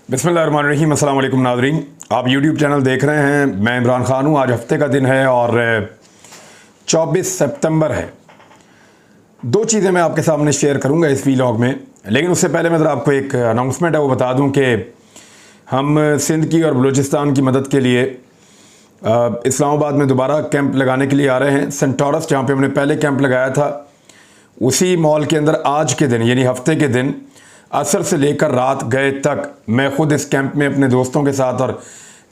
बिस्मिल्लाहिर्रहमानिर्रहीम। अस्सलाम वालेकुम नाज़रीन, आप यूट्यूब चैनल देख रहे हैं। मैं इमरान ख़ान हूँ। आज हफ्ते का दिन है और 24 सितंबर है। दो चीज़ें मैं आपके सामने शेयर करूँगा इस वीलॉग में, लेकिन उससे पहले मैं ज़रा आपको एक अनाउंसमेंट है वो बता दूँ कि हम सिंध की और बलूचिस्तान की मदद के लिए इस्लामाबाद में दोबारा कैंप लगाने के लिए आ रहे हैं। सेंटोरस, जहाँ पे हमने पहले कैंप लगाया था, उसी मॉल के अंदर आज के दिन यानी हफ्ते के दिन असर से लेकर रात गए तक मैं ख़ुद इस कैंप में अपने दोस्तों के साथ और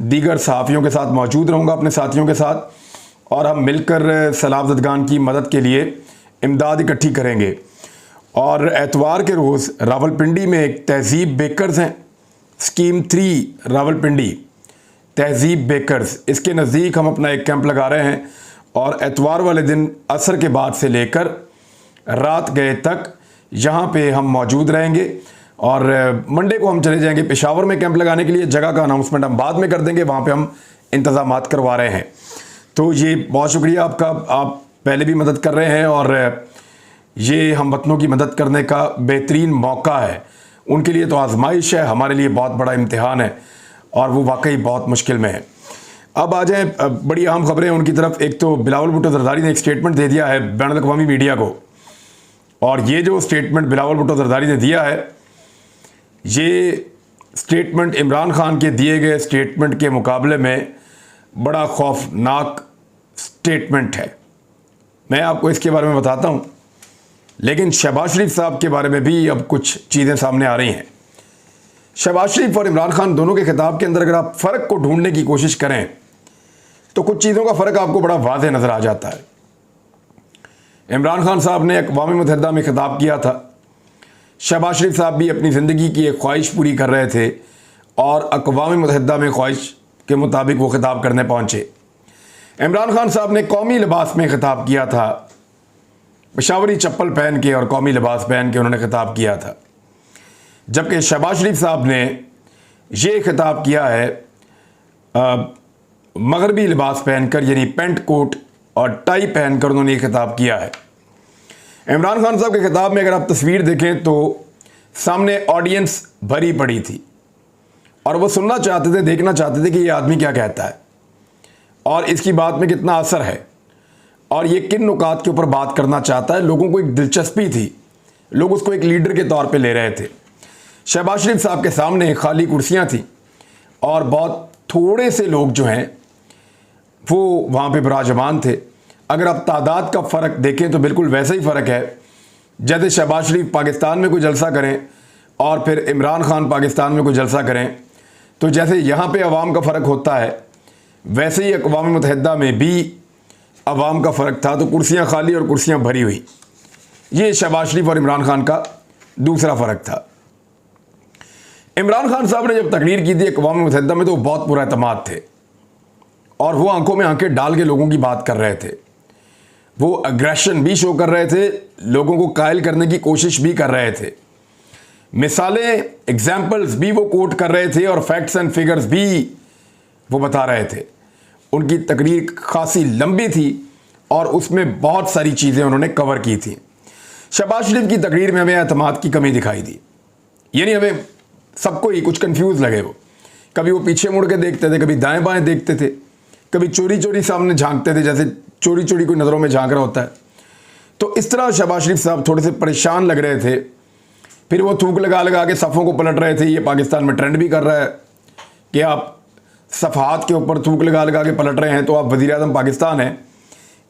दीगर सहाफ़ियों के साथ मौजूद रहूँगा, अपने साथियों के साथ, और हम मिलकर सैलाब ज़दगान की मदद के लिए इमदाद इकट्ठी करेंगे। और एतवार के रोज़ रावलपिंडी में एक तहज़ीब बेकर्स हैं, स्कीम 3 रावलपिंडी तहज़ीब बेकर्स, इसके नज़दीक हम अपना एक कैंप लगा रहे हैं। और एतवार वाले दिन असर के बाद से लेकर रात गए तक यहाँ पे हम मौजूद रहेंगे और मंडे को हम चले जाएंगे पेशावर में कैंप लगाने के लिए। जगह का अनाउंसमेंट हम बाद में कर देंगे, वहाँ पे हम इंतज़ामात करवा रहे हैं। तो ये बहुत शुक्रिया आपका, आप पहले भी मदद कर रहे हैं और ये हम वतनों की मदद करने का बेहतरीन मौका है। उनके लिए तो आजमाइश है, हमारे लिए बहुत बड़ा इम्तिहान है और वो वाकई बहुत मुश्किल में है। अब आ जाएँ बड़ी अहम खबरें उनकी तरफ। एक तो बिलावल भुट्टो ज़रदारी ने एक स्टेटमेंट दे दिया है बैनुल-अक़वामी मीडिया को, और ये जो स्टेटमेंट बिलावल भुट्टो ज़रदारी ने दिया है, ये स्टेटमेंट इमरान ख़ान के दिए गए स्टेटमेंट के मुकाबले में बड़ा खौफनाक स्टेटमेंट है। मैं आपको इसके बारे में बताता हूँ, लेकिन शहबाज शरीफ साहब के बारे में भी अब कुछ चीज़ें सामने आ रही हैं। शहबाज शरीफ और इमरान ख़ान दोनों के खिताब के अंदर अगर आप फ़र्क को ढूंढने की कोशिश करें तो कुछ चीज़ों का फ़र्क आपको बड़ा वाज़ेह नज़र आ जाता है। इमरान ख़ान साहब ने अक़वाम मुत्तहिदा में खिताब किया था, शहबाज शरीफ साहब भी अपनी ज़िंदगी की एक ख्वाहिश पूरी कर रहे थे और अक़वाम मुत्तहिदा में ख्वाहिश के मुताबिक वो खिताब करने पहुँचे। इमरान ख़ान साहब ने कौमी लिबास में खिताब किया था, पेशावरी चप्पल पहन के और कौमी लिबास पहन के उन्होंने खिताब किया था, जबकि शहबाज शरीफ साहब ने ये खिताब किया है मगरबी लिबास पहनकर, यानी पेंट कोट और टाई पहनकर उन्होंने ये खिताब किया है। इमरान ख़ान साहब के खिताब में अगर आप तस्वीर देखें तो सामने ऑडियंस भरी पड़ी थी और वो सुनना चाहते थे, देखना चाहते थे कि ये आदमी क्या कहता है और इसकी बात में कितना असर है और ये किन नुकात के ऊपर बात करना चाहता है। लोगों को एक दिलचस्पी थी, लोग उसको एक लीडर के तौर पे ले रहे थे। शहबाज शरीफ साहब के सामने खाली कुर्सियाँ थी और बहुत थोड़े से लोग जो हैं वो वहाँ पे विराजमान थे। अगर आप तादाद का फ़र्क देखें तो बिल्कुल वैसा ही फ़र्क है जैसे शहबाज शरीफ पाकिस्तान में कोई जलसा करें और फिर इमरान ख़ान पाकिस्तान में कोई जलसा करें, तो जैसे यहाँ पे अवाम का फ़र्क होता है वैसे ही अक़वाम मुत्तहिदा में भी अवाम का फ़र्क था। तो कुर्सियाँ खाली और कुर्सियाँ भरी हुई, ये शहबाज शरीफ और इमरान ख़ान का दूसरा फ़र्क था। इमरान ख़ान साहब ने जब तकरीर की थी अक़वाम मुत्तहिदा में तो बहुत पुरएतमाद थे और वो आंखों में आंखें डाल के लोगों की बात कर रहे थे। वो अग्रेशन भी शो कर रहे थे, लोगों को कायल करने की कोशिश भी कर रहे थे, मिसालें एग्जाम्पल्स भी वो कोट कर रहे थे और फैक्ट्स एंड फिगर्स भी वो बता रहे थे। उनकी तकरीर खासी लंबी थी और उसमें बहुत सारी चीज़ें उन्होंने कवर की थी। शहबाज शरीफ की तकरीर में हमें एतमाद की कमी दिखाई दी, यानी हमें सबको ही कुछ कंफ्यूज लगे। वो कभी वो पीछे मुड़ के देखते थे, कभी दाएं बाएं देखते थे, कभी चोरी चोरी सामने झांकते थे, जैसे चोरी चोरी कोई नज़रों में झांक रहा होता है। तो इस तरह शहबाज शरीफ साहब थोड़े से परेशान लग रहे थे। फिर वो थूक लगा लगा के सफ़ों को पलट रहे थे। ये पाकिस्तान में ट्रेंड भी कर रहा है कि आप सफ़ात के ऊपर थूक लगा लगा के पलट रहे हैं तो आप वज़ीर आज़म पाकिस्तान हैं।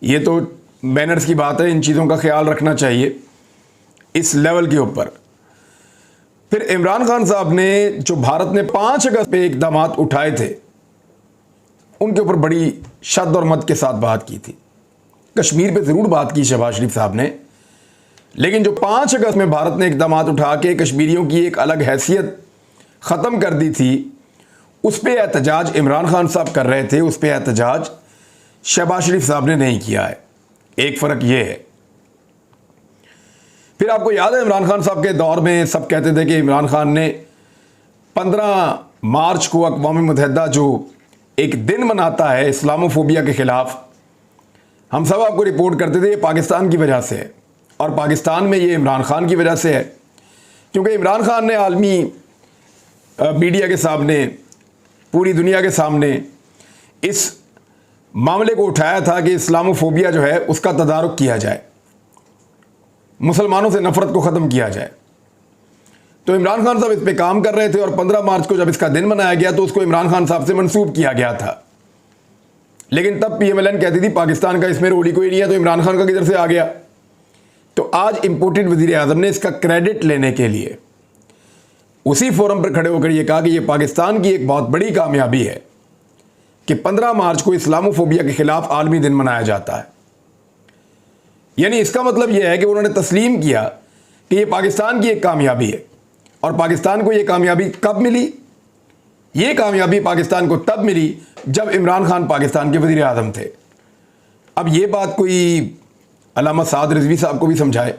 ये तो बैनर्स की बात है, इन चीज़ों का ख्याल रखना चाहिए इस लेवल के ऊपर। फिर इमरान ख़ान साहब ने जो भारत ने 5 अगस्त पे इक़दाम उठाए थे उनके ऊपर बड़ी शद और मद के साथ बात की थी। कश्मीर पे ज़रूर बात की शहबाज शरीफ साहब ने, लेकिन जो 5 अगस्त में भारत ने इक़दाम उठा के कश्मीरियों की एक अलग हैसियत ख़त्म कर दी थी, उस पर एहतजाज इमरान ख़ान साहब कर रहे थे, उस पर एहतजाज शहबाज शरीफ साहब ने नहीं किया है। एक फ़र्क ये है। फिर आपको याद है इमरान ख़ान साहब के दौर में सब कहते थे कि इमरान ख़ान ने 15 मार्च को अक़वाम मुत्तहिदा जो एक दिन मनाता है इस्लामोफोबिया के ख़िलाफ़, हम सब आपको रिपोर्ट करते थे ये पाकिस्तान की वजह से है और पाकिस्तान में ये इमरान ख़ान की वजह से है, क्योंकि इमरान ख़ान ने आलमी मीडिया के सामने, पूरी दुनिया के सामने इस मामले को उठाया था कि इस्लामोफोबिया जो है उसका तदारुक किया जाए, मुसलमानों से नफरत को ख़त्म किया जाए। तो इमरान खान साहब इस पे काम कर रहे थे और 15 मार्च को जब इसका दिन मनाया गया तो उसको इमरान खान साहब से मंसूब किया गया था। लेकिन तब PMLN कहती थी पाकिस्तान का इसमें रोल ही कोई नहीं है, तो इमरान खान का किधर से आ गया। तो आज इम्पोर्टेड वज़ीर आज़म ने इसका क्रेडिट लेने के लिए उसी फोरम पर खड़े होकर यह कहा कि यह पाकिस्तान की एक बहुत बड़ी कामयाबी है कि 15 मार्च को इस्लामोफोबिया के खिलाफ आलमी दिन मनाया जाता है। यानी इसका मतलब यह है कि उन्होंने तस्लीम किया कि यह पाकिस्तान की एक कामयाबी है। और पाकिस्तान को यह कामयाबी कब मिली? यह कामयाबी पाकिस्तान को तब मिली जब इमरान खान पाकिस्तान के वज़ीर आज़म थे। अब यह बात कोई अल्लामा साद रिजवी साहब को भी समझाए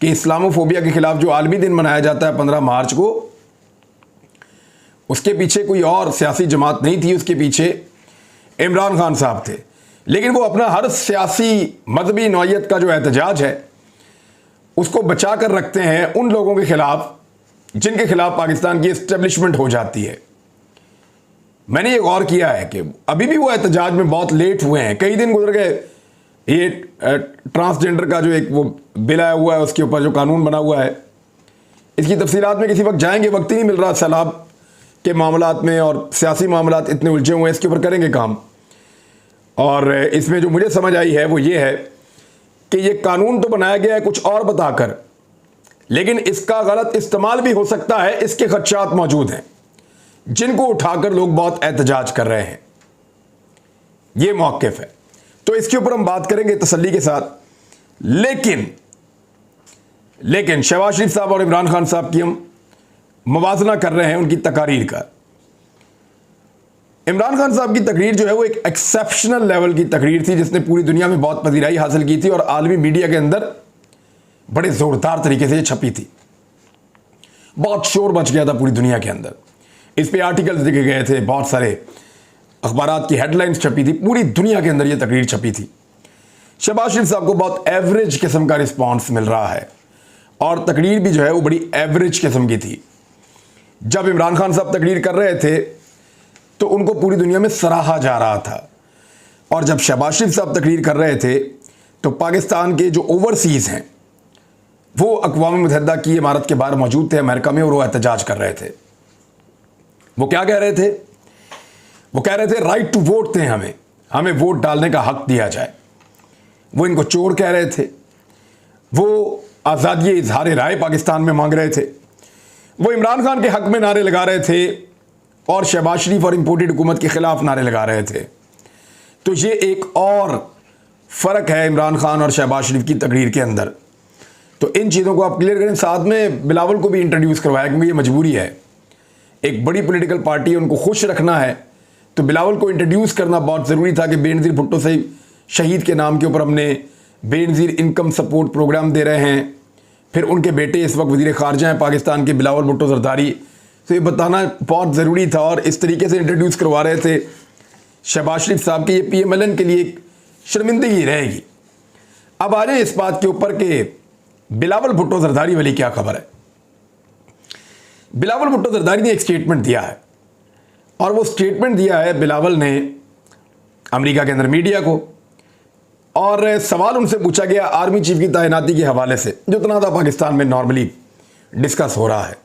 कि इस्लामोफोबिया के खिलाफ जो आलमी दिन मनाया जाता है 15 मार्च को, उसके पीछे कोई और सियासी जमात नहीं थी, उसके पीछे इमरान खान साहब थे। लेकिन वो अपना हर सियासी मजहबी नौइयत का जो एहतजाज है उसको बचा कर रखते हैं उन लोगों के खिलाफ जिनके खिलाफ पाकिस्तान की इस्टेब्लिशमेंट हो जाती है। मैंने ये गौर किया है कि अभी भी वो एहतजाज में बहुत लेट हुए हैं, कई दिन गुजर गए। ये ट्रांसजेंडर का जो एक वो बिल आया हुआ है, उसके ऊपर जो कानून बना हुआ है, इसकी तफसीलात में किसी वक्त जाएंगे, वक्त ही नहीं मिल रहा। सैलाब के मामलात में और सियासी मामलात इतने उलझे हुए हैं, इसके ऊपर करेंगे काम। और इसमें जो मुझे समझ आई है वो ये है कि ये कानून तो बनाया गया है कुछ और बताकर, लेकिन इसका गलत इस्तेमाल भी हो सकता है, इसके खदशात मौजूद हैं जिनको उठाकर लोग बहुत एहतजाज कर रहे हैं। ये मौक़िफ़ है, तो इसके ऊपर हम बात करेंगे तसल्ली के साथ। लेकिन शहबाज शरीफ साहब और इमरान खान साहब की हम मवाजना कर रहे हैं उनकी तकारीर का। इमरान खान साहब की तकरीर जो है वो एक एक्सेप्शनल लेवल की तकरीर थी जिसने पूरी दुनिया में बहुत पजीराई हासिल की थी और आलमी मीडिया के अंदर बड़े ज़ोरदार तरीके से ये छपी थी। बहुत शोर मच गया था पूरी दुनिया के अंदर, इस पे आर्टिकल्स लिखे गए थे, बहुत सारे अखबारात की हेडलाइंस छपी थी, पूरी दुनिया के अंदर ये तकरीर छपी थी। शहबाज शरीफ साहब को बहुत एवरेज किस्म का रिस्पॉन्स मिल रहा है और तकरीर भी जो है वो बड़ी एवरेज किस्म की थी। जब इमरान खान साहब तकरीर कर रहे थे तो उनको पूरी दुनिया में सराहा जा रहा था, और जब शहबाज शरीफ साहब तकरीर कर रहे थे तो पाकिस्तान के जो ओवरसीज़ हैं वो अक़वाम मुत्तहिदा की इमारत के बाहर मौजूद थे अमेरिका में, और वो एहतजाज कर रहे थे। वो क्या कह रहे थे? वो कह रहे थे राइट टू वोट थे, हमें वोट डालने का हक दिया जाए। वो इनको चोर कह रहे थे, वो आज़ादी इजहार राय पाकिस्तान में मांग रहे थे, वो इमरान खान के हक में नारे लगा रहे थे और शहबाज शरीफ और इम्पोर्टेड हुकूमत के ख़िलाफ़ नारे लगा रहे थे। तो ये एक और फ़र्क है इमरान खान और शहबाज शरीफ की तकरीर के अंदर। तो इन चीज़ों को आप क्लियर करें। साथ में बिलावल को भी इंट्रोड्यूस करवाया क्योंकि ये मजबूरी है, एक बड़ी पॉलिटिकल पार्टी है, उनको खुश रखना है, तो बिलावल को इंट्रोड्यूस करना बहुत ज़रूरी था कि बेनज़ीर भुट्टो से शहीद के नाम के ऊपर हमने बेनज़ीर इनकम सपोर्ट प्रोग्राम दे रहे हैं। फिर उनके बेटे इस वक्त वज़ीर ख़ारजा हैं पाकिस्तान के, बिलावल भुट्टो ज़रदारी। तो ये बताना बहुत ज़रूरी था और इस तरीके से इंट्रोड्यूस करवा रहे थे शहबाज शरीफ साहब की। ये PMLN के लिए एक शर्मिंदगी रहेगी। अब आ जाए इस बात के ऊपर कि बिलावल भुट्टो ज़रदारी वाली क्या खबर है। बिलावल भुट्टो ज़रदारी ने एक स्टेटमेंट दिया है, और वो स्टेटमेंट दिया है बिलावल ने अमेरिका के अंदर मीडिया को, और सवाल उनसे पूछा गया आर्मी चीफ की तैनाती के हवाले से, जो तनाज़ा पाकिस्तान में नॉर्मली डिस्कस हो रहा है।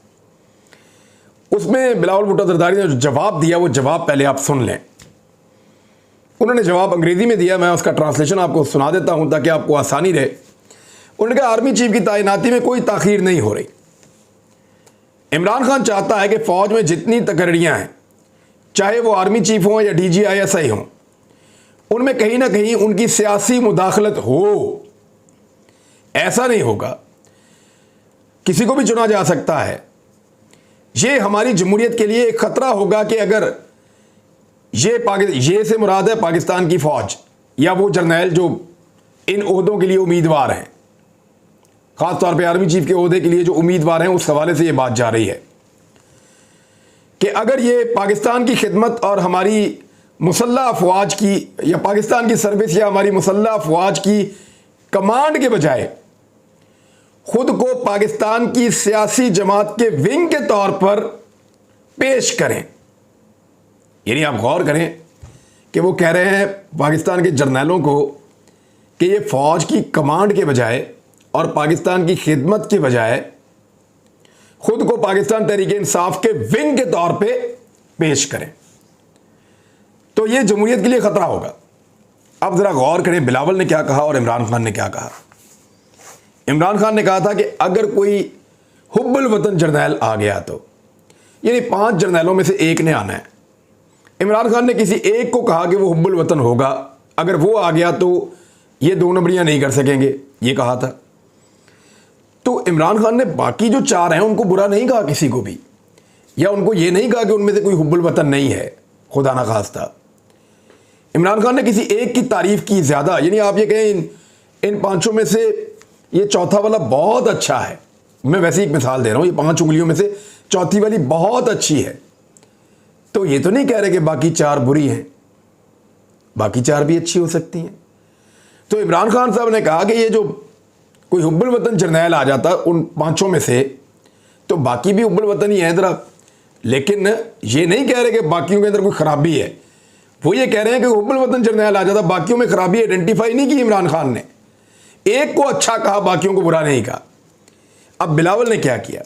उसमें बिलावल भुट्टो ज़रदारी ने जो जवाब दिया, वो जवाब पहले आप सुन लें। उन्होंने जवाब अंग्रेज़ी में दिया, मैं उसका ट्रांसलेशन आपको सुना देता हूँ ताकि आपको आसानी रहे। उन्होंने कहा आर्मी चीफ की तैनाती में कोई ताख़ीर नहीं हो रही। इमरान खान चाहता है कि फ़ौज में जितनी तकर्रियाँ हैं, चाहे वो आर्मी चीफ हों या DG ISI हों, उनमें कहीं ना कहीं उनकी सियासी मुदाखलत हो। ऐसा नहीं होगा, किसी को भी चुना जा सकता है। ये हमारी जमहूरियत के लिए एक ख़तरा होगा कि अगर ये से मुराद है पाकिस्तान की फ़ौज या वो जर्नैल जो इन ओहदों के लिए उम्मीदवार हैं, ख़ास तौर पे आर्मी चीफ के ओहदे के लिए जो उम्मीदवार हैं, उस हवाले से ये बात जा रही है कि अगर ये पाकिस्तान की खिदमत और हमारी मुसल्लह अफवाज की या पाकिस्तान की सर्विस या हमारी मुसल्लह अफवाज की कमांड के बजाय खुद को पाकिस्तान की सियासी जमात के विंग के तौर पर पेश करें। यानी आप गौर करें कि वो कह रहे हैं पाकिस्तान के जर्नैलों को कि ये फ़ौज की कमांड के बजाय और पाकिस्तान की खिदमत के बजाय खुद को पाकिस्तान तहरीक इंसाफ के विंग के तौर पे पेश करें, तो ये जमहूरियत के लिए ख़तरा होगा। अब ज़रा गौर करें बिलावल ने क्या कहा और इमरान खान ने क्या कहा। इमरान खान ने कहा था कि अगर कोई हुब्बुल वतन जर्नैल आ गया तो, यानी 5 जर्नैलों में से एक ने आना है। इमरान खान ने किसी एक को कहा कि वो हुब्बुल वतन होगा, अगर वो आ गया तो ये 2 नंबरियां नहीं कर सकेंगे, ये कहा था। तो इमरान खान ने बाकी जो 4 हैं उनको बुरा नहीं कहा किसी को भी, या उनको ये नहीं कहा कि उनमें से कोई हुब्बुल वतन नहीं है, खुदा ना खास्ता। इमरान खान ने किसी एक की तारीफ की ज़्यादा, यानी आप ये कहें इन 5 में से ये चौथा वाला बहुत अच्छा है। मैं वैसे एक मिसाल दे रहा हूँ, ये 5 उंगलियों में से चौथी वाली बहुत अच्छी है, तो ये तो नहीं कह रहे कि बाकी 4 बुरी हैं, बाकी 4 भी अच्छी हो सकती हैं। तो इमरान खान साहब ने कहा कि ये जो कोई हुब्बुल वतन जर्नैल आ जाता उन 5 में से, तो बाकी भी हुब्बुल वतन ही है ज़रा, लेकिन ये नहीं कह रहे कि बाकियों के अंदर कोई खराबी है। वो ये कह रहे हैं कि हुब्बुल वतन जर्नैल आ जाता, बाकियों में खराबी आइडेंटिफाई नहीं की इमरान खान ने, एक को अच्छा कहा, बाकियों को बुरा नहीं कहा। अब बिलावल ने क्या किया,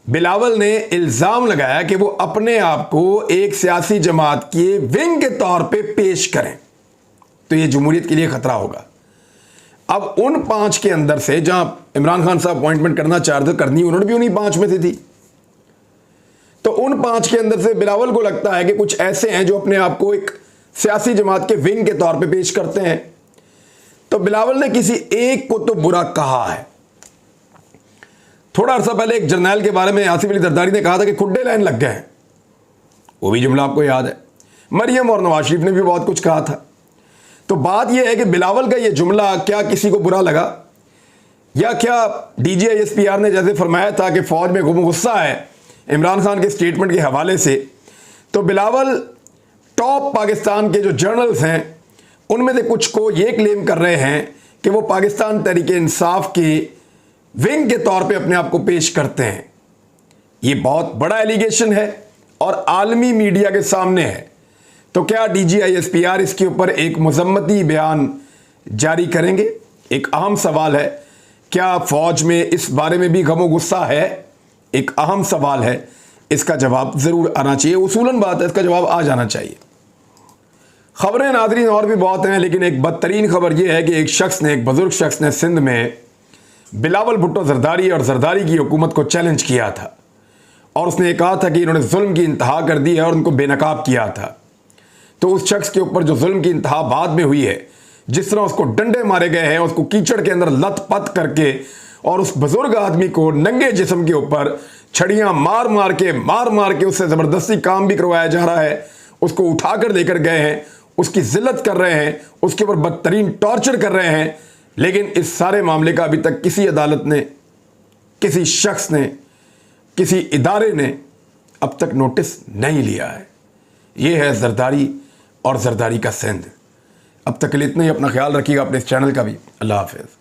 बिलावल ने इल्ज़ाम लगाया कि वो अपने आप को एक सियासी जमात के विंग के तौर पे पेश करें, तो ये जमहूरियत के लिए ख़तरा होगा। अब उन 5 के अंदर से जहां इमरान खान साहब अपॉइंटमेंट करना चाह रहे थे, करनी उन्होंने भी उन्हीं 5 में से थी, तो उन 5 के अंदर से बिलावल को लगता है कि कुछ ऐसे हैं जो अपने आप को एक सियासी जमात के विंग के तौर पे पेश करते हैं। तो बिलावल ने किसी एक को तो बुरा कहा है। थोड़ा अर्सा पहले एक जर्नैल के बारे में आसिफ अली जरदारी ने कहा था कि खुड्डे लाइन लग गए हैं, वो भी जुमला आपको याद है। मरियम और नवाज शरीफ ने भी बहुत कुछ कहा था। तो बात यह है कि बिलावल का यह जुमला क्या किसी को बुरा लगा, या क्या DGISPR ने जैसे फरमाया था कि फौज में गुस्सा है इमरान खान के स्टेटमेंट के हवाले से, तो बिलावल टॉप पाकिस्तान के जो जर्नल्स हैं उनमें से कुछ को ये क्लेम कर रहे हैं कि वो पाकिस्तान तहरीक इंसाफ के विंग के तौर पे अपने आप को पेश करते हैं। ये बहुत बड़ा एलिगेशन है और आलमी मीडिया के सामने है। तो क्या DGISPR इसके ऊपर एक मजम्मती बयान जारी करेंगे? एक अहम सवाल है। क्या फौज में इस बारे में भी गम गुस्सा है? एक अहम सवाल है, इसका जवाब ज़रूर आना चाहिए। उसूलन बात है, इसका जवाब आ जाना चाहिए। खबरें नाज़रीन और भी बहुत हैं, लेकिन एक बदतरीन खबर यह है कि एक बुज़ुर्ग शख्स ने सिंध में बिलावल भुट्टो जरदारी और जरदारी की हुकूमत को चैलेंज किया था, और उसने कहा था कि इन्होंने जुल्म की इंतहा कर दी है और उनको बेनकाब किया था। तो उस शख्स के ऊपर जो जुल्म की इंतहा बाद में हुई है, जिस तरह उसको डंडे मारे गए हैं, उसको कीचड़ के अंदर लत-पत करके, और उस बुजुर्ग आदमी को नंगे जिस्म के ऊपर छड़ियां मार मार के उससे ज़बरदस्ती काम भी करवाया जा रहा है, उसको उठाकर लेकर गए हैं, उसकी जिल्लत कर रहे हैं, उसके ऊपर बदतरीन टॉर्चर कर रहे हैं। लेकिन इस सारे मामले का अभी तक किसी अदालत ने, किसी शख्स ने, किसी इदारे ने अब तक नोटिस नहीं लिया है। यह है जरदारी और जरदारी का सिंध। अब तक के लिए इतना ही। अपना ख्याल रखिएगा, अपने इस चैनल का भी। अल्लाह हाफिज़।